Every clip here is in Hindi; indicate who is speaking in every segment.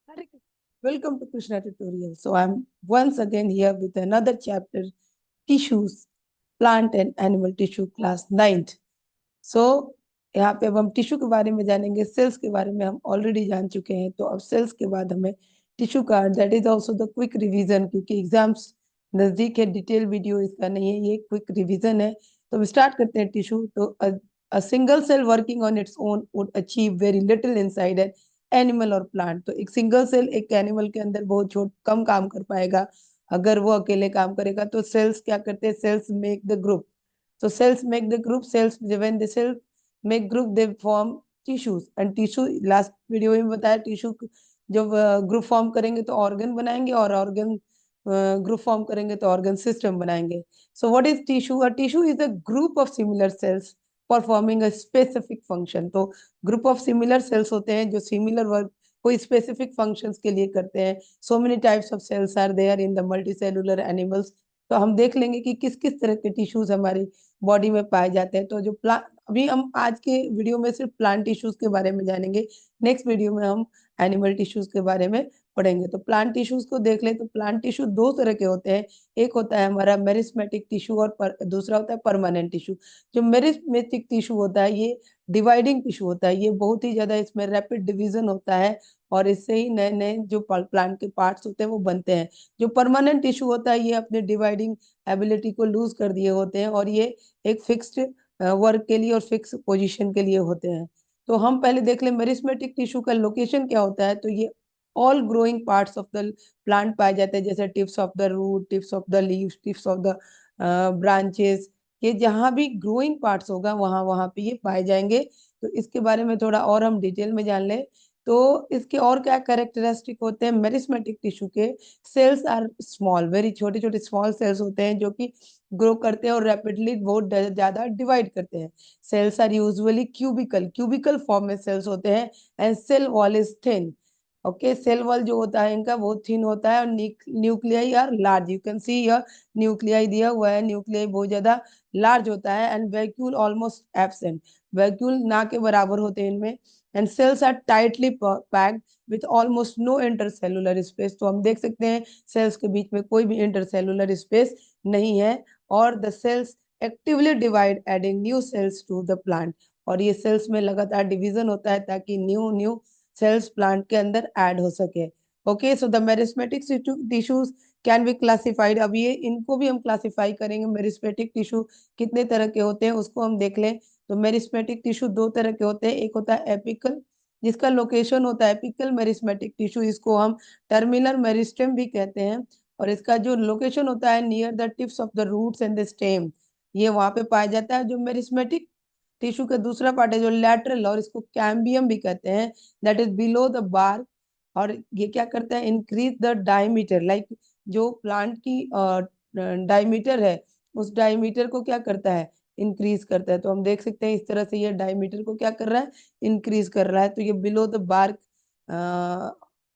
Speaker 1: Hare Krishna. Welcome to Krishna Tutorial. So I'm once again here with another chapter, tissues, plant and animal tissue class 9th. So यहाँ पे अब हम टिश्यू के बारे में जानेंगे, सेल्स के बारे में हम ऑलरेडी जान चुके हैं, तो अब सेल्स के बाद हमें टिश्यू का, that is also the quick revision, क्योंकि एग्जाम्स नजदीक है, डिटेल वीडियो इसका नहीं है, ये क्विक रिवीजन है। तो हम स्टार्ट करते हैं टिश्यू। तो a single cell working on its own would achieve very little inside an animal और प्लांट। तो एक सिंगल सेल एक एनिमल के अंदर बहुत कम काम कर पाएगा अगर वो अकेले काम करेगा। तो सेल्स क्या करते हैं? Cells make the group. So cells make the group. Cells, when the cells make group, they form tissues. And tissue, last video में बताया, टिश्यू जब ग्रुप फॉर्म करेंगे तो ऑर्गन बनाएंगे, और ऑर्गन ग्रुप फॉर्म करेंगे तो ऑर्गन सिस्टम बनाएंगे। So what is tissue? A tissue is a group of similar cells performing a specific function. तो ग्रुप ऑफ सिमिलर सेल्स होते हैं जो सिमिलर वर्क कोई स्पेसिफिक फंक्शंस के लिए करते हैं। So many types of cells are there in the multicellular animals. तो हम देख लेंगे कि किस किस तरह के टिश्यूज हमारी बॉडी में पाए जाते हैं। तो जो प्लांट, अभी हम आज के वीडियो में सिर्फ प्लांट टिश्यूज के बारे में जानेंगे, नेक्स्ट वीडियो में हम एनिमल टिश्यूज के बारे में पढ़ेंगे। तो प्लांट टिश्यूज को देख ले, तो प्लांट टिश्यू दो तरह के होते हैं। एक होता है हमारा मेरिस्मेटिक टिश्यू, और दूसरा होता है परमानेंट टिश्यू। जो मेरिस्मेटिक टिश्यू होता है ये डिवाइडिंग टिश्यू होता है, ये बहुत ही ज्यादा इसमें रैपिड डिवीजन होता है, और इससे ही नए नए जो प्लांट के पार्ट्स होते हैं वो बनते हैं। जो परमानेंट टिश्यू होता है ये अपने डिवाइडिंग एबिलिटी को लूज कर दिए होते हैं, और ये एक फिक्स्ड वर्क के लिए और फिक्स पोजीशन के लिए होते हैं। तो हम पहले देख लें मेरिस्मेटिक टिश्यू का लोकेशन क्या होता है। तो ये all growing parts of the plant पाए जाते हैं, जैसे tips of the root, tips of the leaves, tips of the branches. ये जहां भी ग्रोइंग पार्ट्स होगा वहां वहां पे ये पाए जाएंगे। तो इसके बारे में थोड़ा और हम डिटेल में जान लें, तो इसके और क्या कैरेक्टरिस्टिक होते हैं मेरिस्मेटिक टिश्यू के? सेल्स आर स्मॉल, वेरी छोटे छोटे स्मॉल सेल्स होते हैं जो कि ग्रो करते हैं और रैपिडली बहुत ज्यादा डिवाइड करते हैं। Cells are usually cubical, cubical form में सेल्स होते हैं, and cell wall is thin. Okay, cell wall जो होता है इनका बहुत थिन होता है, और nuclei are large. You can see यह न्यूक्लियाई दिया हुआ है, न्यूक्लियाई बहुत ज्यादा लार्ज होता है, and vacuole almost absent, vacuole ना के बराबर होते हैं इनमें। And cells are tightly packed with almost no intercellular space. तो हम देख सकते हैं सेल्स के बीच में कोई भी इंटरसेलुलर स्पेस नहीं है। और the cells actively divide adding new cells to the plant. और ये सेल्स में लगातार डिवीजन होता है ताकि न्यू न्यू सेल्स प्लांट के अंदर ऐड हो सके। Okay, so the meristematic tissues can be classified. अब ये इनको भी हम क्लासिफाई करेंगे, मेरिस्मेटिक टिश्यू कितने तरह के होते हैं उसको हम देख लें। तो मेरिस्मेटिक टिश्यू दो तरह के होते हैं, एक होता है एपिकल, जिसका लोकेशन होता है एपिकल मेरिस्मेटिक टिश्यू, इसको हम टर्मिनल मेरिस्टेम भी कहते हैं। और इसका जो लोकेशन होता है near the tips of the roots and the stem, ये वहां पे पाया जाता है। जो मेरिस्मेटिक टिश्यू का दूसरा पार्ट है जो लैटरल, और इसको कैम्बियम भी कहते हैं, that is below the bar. और ये क्या करता है? इंक्रीज द डायमीटर, लाइक जो प्लांट की डायमीटर है उस डायमीटर को क्या करता है? इंक्रीज करता है। तो हम देख सकते हैं इस तरह से ये डायमीटर को क्या कर रहा है? इंक्रीज कर रहा है। तो ये below the bark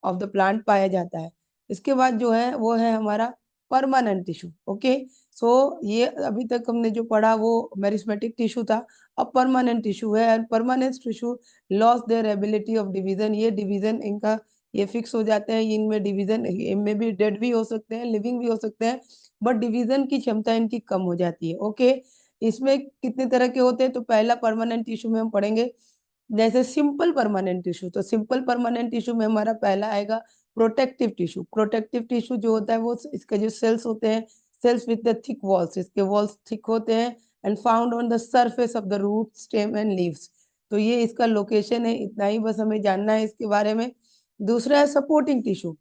Speaker 1: of the plant पाया जाता है। इसके बाद जो है वो है हमारा परमानेंट टिश्यू। ओके, सो ये अभी तक हमने जो पढ़ा वो मेरिस्मेटिक टिश्यू था। अब परमानेंट टिश्यू है, and permanent tissue loss their ability of division. ये डिवीजन इनका ये फिक्स हो जाते हैं, इनमें डिवीजन, इनमें भी डेड भी हो सकते हैं, लिविंग भी हो सकते हैं, बट डिवीजन की क्षमता इनकी कम हो जाती है। ओके, इसमें कितने तरह के होते हैं? तो पहला परमानेंट टिश्यू में हम पढ़ेंगे जैसे सिंपल परमानेंट टिश्यू। तो सिंपल परमानेंट टिश्यू में हमारा पहला आएगा प्रोटेक्टिव टिश्यू। प्रोटेक्टिव टिश्यू जो होता है वो इसके जो सेल्स होते हैं, cells with the thick walls, इसके वॉल्स थिक होते हैं, and found on the surface of the root, stem and leaves. तो ये इसका लोकेशन है, इतना ही बस हमें जानना है इसके बारे में। दूसरा है सपोर्टिंग टिश्यू।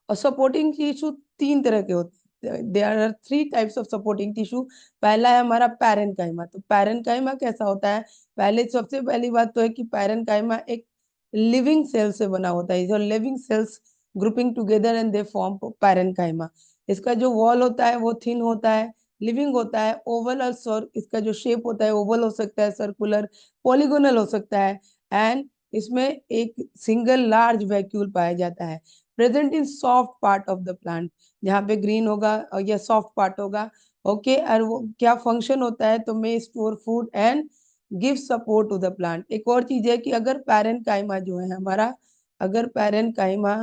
Speaker 1: और सपोर्टिंग टिश्यू तीन तरह के होते हैं, there are three types of supporting tissue. पहला है हमारा पैरेनकाइमा। तो पैरेनकाइमा कैसा होता है? पहले सबसे पहली बात तो है कि पैरेनकाइमा एक लिविंग सेल से बना होता है, जो living cells grouping together and they form parenchyma. इसका जो वॉल होता है वो थिन होता है, लिविंग होता है, ओवल और इसका जो शेप होता है ओवल हो सकता है, सर्कुलर, पॉलीगोनल हो सकता है, एंड इसमें एक सिंगल लार्ज वैक्यूल पाया जाता है, present in soft part of the plant. जहाँ पे ग्रीन होगा और या सॉफ्ट पार्ट होगा। ओके, और वो क्या फंक्शन होता है? तो may store food and give support to the plant. एक और चीज है कि अगर पैरेनकाइमा जो है हमारा अगर पैरेनकाइमा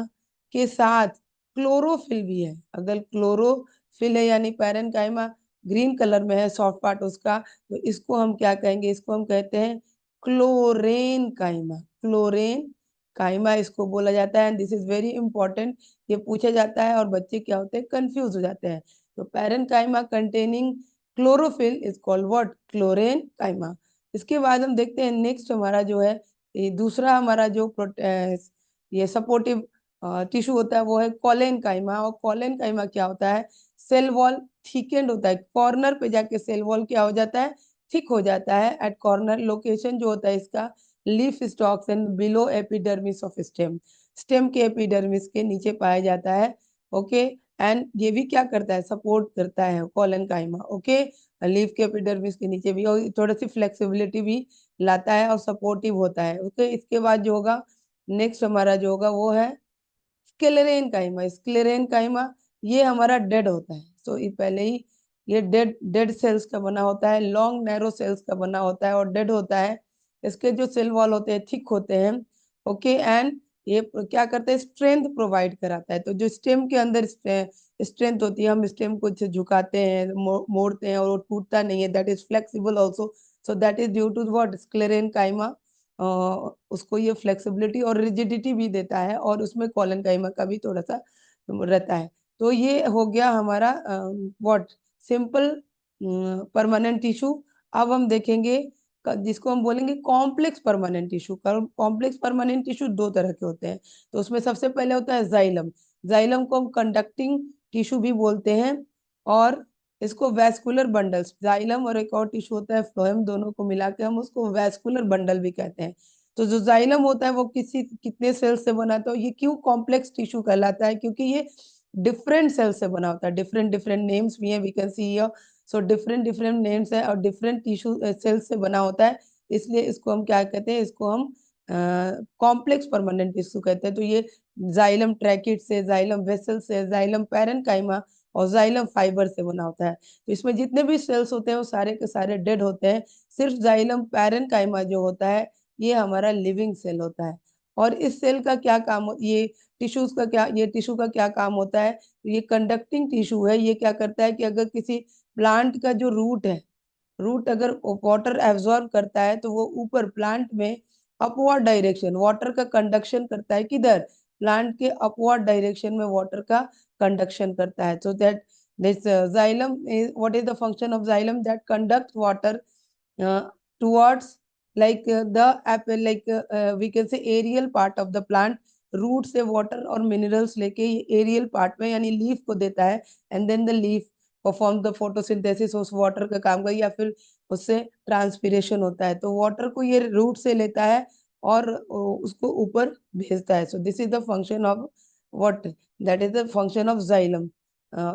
Speaker 1: के साथ क्लोरोफिल भी है, अगर क्लोरोफिल है यानी पैरेनकाइमा ग्रीन कलर में है सॉफ्ट पार्ट उसका, तो इसको हम क्या कहेंगे, इसको हम कहते हैं क्लोरेनकाइमा। क्लोरेनकाइमा इसको बोला जाता है। दिस इज वेरी इंपॉर्टेंट, ये पूछा जाता है और बच्चे क्या होते हैं, कंफ्यूज हो जाते हैं। तो parenchyma containing chlorophyll is called what, chlorenchyma. इसके बाद हम देखते हैं नेक्स्ट हमारा जो है, ये दूसरा हमारा जो ये सपोर्टिव टिश्यू होता है वो है कॉलेनकाइमा। और कॉलेनकाइमा क्या होता है, सेल वॉल थिकेंड होता है, कॉर्नर पे जाके सेल वॉल क्या हो जाता है, थिक हो जाता है एट कॉर्नर। लोकेशन जो होता है इसका leaf stocks and below epidermis of stem, stem के एपिडर्मिस के नीचे पाया जाता है। ओके, एंड ये भी क्या करता है, सपोर्ट करता है कॉलेनकाइमा। ओके, लीफ के एपिडर्मिस के नीचे भी, और थोड़ी सी फ्लेक्सिबिलिटी भी लाता है और सपोर्टिव होता है। ओके, इसके बाद जो होगा नेक्स्ट हमारा जो होगा वो है स्क्लेरेनकाइमा। स्क्लेरेनकाइमा ये हमारा डेड होता है। सो ये पहले ही ये डेड डेड सेल्स का बना होता है, लॉन्ग नैरो सेल्स का बना होता है और डेड होता है। इसके जो सेल वॉल होते हैं थिक होते हैं। ओके, एंड ये क्या करते हैं, स्ट्रेंथ प्रोवाइड कराता है। तो जो स्टेम के अंदर स्ट्रेंथ होती है, हम स्टेम को झुकाते हैं, मोड़ते हैं और वो टूटता नहीं है, that is flexible also. So that is due to what, sclerenchyma. उसको ये फ्लेक्सिबिलिटी और रिजिडिटी भी देता है, और उसमें कॉलेनकाइमा का भी थोड़ा सा रहता है। तो ये हो गया हमारा व्हाट, सिंपल परमानेंट टिश्यू। अब हम देखेंगे जिसको हम बोलेंगे complex permanent tissue. Complex permanent tissue दो तरह के होते हैं। तो उसमें सबसे पहले होता है जाइलम। जाइलम को हम कंडक्टिंग टिश्यू भी बोलते हैं, और इसको वैस्कुलर बंडल्स, जाइलम और एक और टिश्यू होता है फ्लोएम, दोनों को मिला के हम उसको वैस्कुलर बंडल भी कहते हैं। तो जो जाइलम होता है वो कितने सेल से बना था, ये क्यों कॉम्प्लेक्स टिश्यू कहलाता है, क्योंकि ये डिफरेंट सेल से बना होता है। डिफरेंट डिफरेंट नेम्स भी है, we can see here. So different different names है और डिफरेंट टिश्यू सेल से बना होता है, इसलिए इसको हम क्या कहते हैं, इसको हम कॉम्प्लेक्स परमानेंट टिश्यू कहते हैं। तो ये जाइलम ट्रैकिट से, जाइलम वेसल से, जाइलम पैरेनकाइमा और जाइलम फाइबर से बना होता है। तो इसमें जितने भी सेल्स होते हैं वो सारे के सारे डेड होते हैं। सिर्फ जाइलम पैरेनकाइमा जो होता है ये हमारा लिविंग सेल होता है। और इस सेल का क्या काम, ये टिश्यूज का क्या, ये टिश्यू का क्या काम होता है, तो ये कंडक्टिंग टिश्यू है। ये क्या करता है कि अगर किसी प्लांट का जो रूट है, रूट अगर वाटर एब्जॉर्ब करता है तो वो ऊपर प्लांट में अपवर्ड डायरेक्शन वाटर का कंडक्शन करता है। किधर, प्लांट के अपवर्ड डायरेक्शन में वाटर का कंडक्शन करता है। So that this xylem is, what is the function of xylem, that conduct water towards like we can say aerial part of the plant। Root से वाटर और मिनरल्स लेके ये एरियल पार्ट में यानी लीफ को देता है, and then the leaf perform the photosynthesis, उस वाटर का काम कर, या फिर उससे ट्रांसपीरेशन होता है। तो वाटर को ये रूट से लेता है और उसको ऊपर भेजता है। So this is the function of what, that is the function of xylem.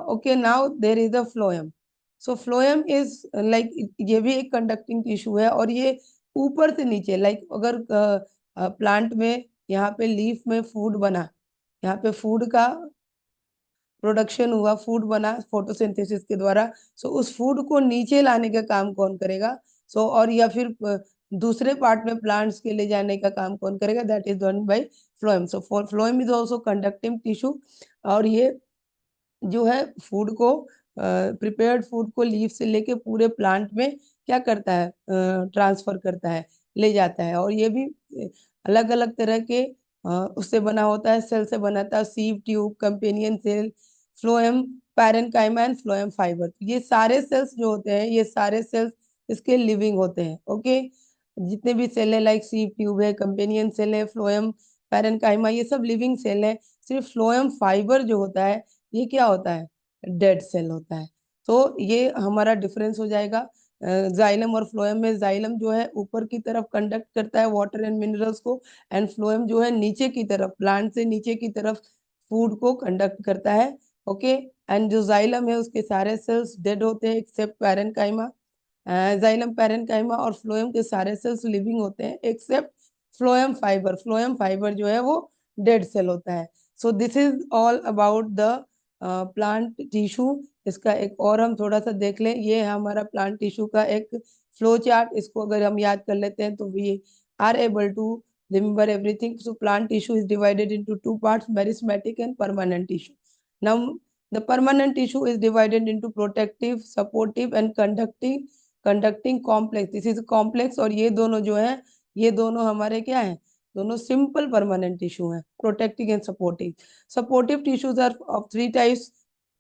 Speaker 1: Okay, now there is the phloem. So phloem is like, ये भी एक कंडक्टिंग टिश्यू है, और ये ऊपर से नीचे लाइक अगर प्लांट में यहाँ पे लीफ में फूड बना, यहाँ पे फूड का प्रोडक्शन हुआ, फूड बना फोटोसिंथेसिस के द्वारा। सो उस फूड को नीचे लाने का काम कौन करेगा, सो और या फिर दूसरे पार्ट में प्लांट्स के ले जाने का काम कौन करेगा, that is done by phloem. So phloem is also conducting tissue, और ये जो है फूड को, प्रिपेयर्ड फूड को लीफ से लेके पूरे प्लांट में क्या करता है, ट्रांसफर करता है, ले जाता है। और ये भी अलग अलग तरह के उससे बना होता है, सेल से बना था, sieve tube, companion cell, phloem, parenchyma and phloem fibre. ये सारे सेल्स जो होते हैं, ये सारे सेल्स इसके लिविंग होते हैं। ओके, जितने भी सेल है लाइक सीव ट्यूब है, कंपेनियन सेल है, फ्लोएम, पैरेनकाइमा, ये सब लिविंग सेल है। सिर्फ फ्लोएम फाइबर जो होता है ये क्या होता है, डेड सेल होता है। तो ये हमारा डिफरेंस हो जाएगा जाइलम और फ्लोएम में। जाइलम जो है ऊपर की तरफ कंडक्ट करता है वाटर एंड मिनरल्स को, एंड फ्लोएम जो है नीचे की तरफ, प्लांट से नीचे की तरफ फूड को कंडक्ट करता है। ओके, एंड जो जाइलम है उसके सारे सेल्स डेड होते हैं एक्सेप्ट पैरेनकाइमा। जाइलम, पैरेनकाइमा और फ्लोएम के सारे सेल्स लिविंग होते हैं except phloem fibre. Phloem fibre जो है वो डेड सेल होता है। So this is all about the plant tissue. इसका एक और हम थोड़ा सा देख लें, ये है हमारा प्लांट टिश्यू का एक फ्लो चार्ट। इसको अगर हम याद कर लेते हैं तो we are able to remember everything. So plant tissue is divided into two parts, meristematic and permanent tissue. Now the permanent tissue is divided into protective, supportive and conducting complex. This is complex, और ये दोनों जो है ये दोनों हमारे क्या है, दोनों सिंपल परमानेंट टिश्यू हैं, protecting and supportive. Supportive tissues are of three types,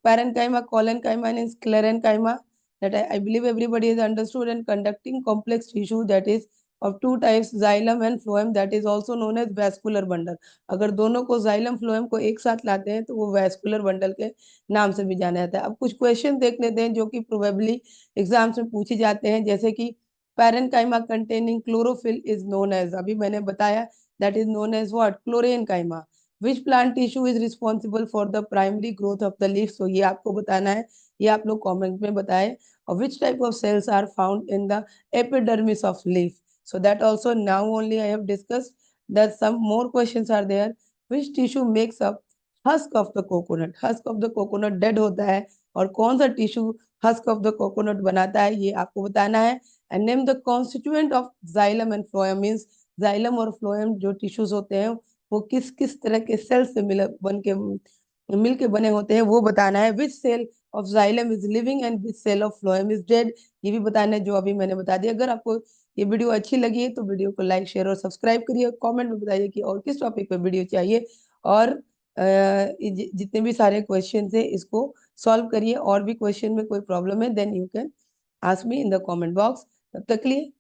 Speaker 1: parenchyma, collenchyma and sclerenchyma, that I believe everybody has understood. And conducting complex tissue, that is of two types, xylem and phloem, that is also known as vascular bundle. अगर दोनों को xylem phloem को एक साथ लाते हैं तो वो vascular bundle के नाम से भी जाना जाता है. अब कुछ क्वेश्चन देख लेते हैं जो कि प्रोबेबली एग्जाम्स में पूछे जाते हैं, जैसे कि parenchyma containing chlorophyll is known as, अभी मैंने बताया, that is known as what, chlorenchyma. Which plant tissue is responsible for the primary growth of the leaf? So ये आपको बताना है, ये आप लोग कमेंट में बताएं. और which type of cells are found in the epidermis of leaf? So that also now only I have discussed. That some more questions are there. Which tissue makes up husk of the coconut? Husk of the coconut dead होता है, और कौन सा tissue husk of the coconut बनाता है, ये आपको बताना है. And name the constituent of xylem and phloem. Means xylem और phloem जो टिश्यूज होते हैं वो किस किस तरह के सेल से मिल के बने होते हैं वो बताना है. Which cell of xylem is living and which cell of phloem is dead, ये भी बताना है जो अभी मैंने बता दिया. अगर आपको ये वीडियो अच्छी लगी है तो वीडियो को लाइक शेयर और सब्सक्राइब करिए. कमेंट में बताइए कि और किस टॉपिक पे वीडियो चाहिए, और जितने भी सारे क्वेश्चन है इसको सॉल्व करिए. और भी क्वेश्चन में कोई प्रॉब्लम है then you can ask me in the comment box. तब तक के लिए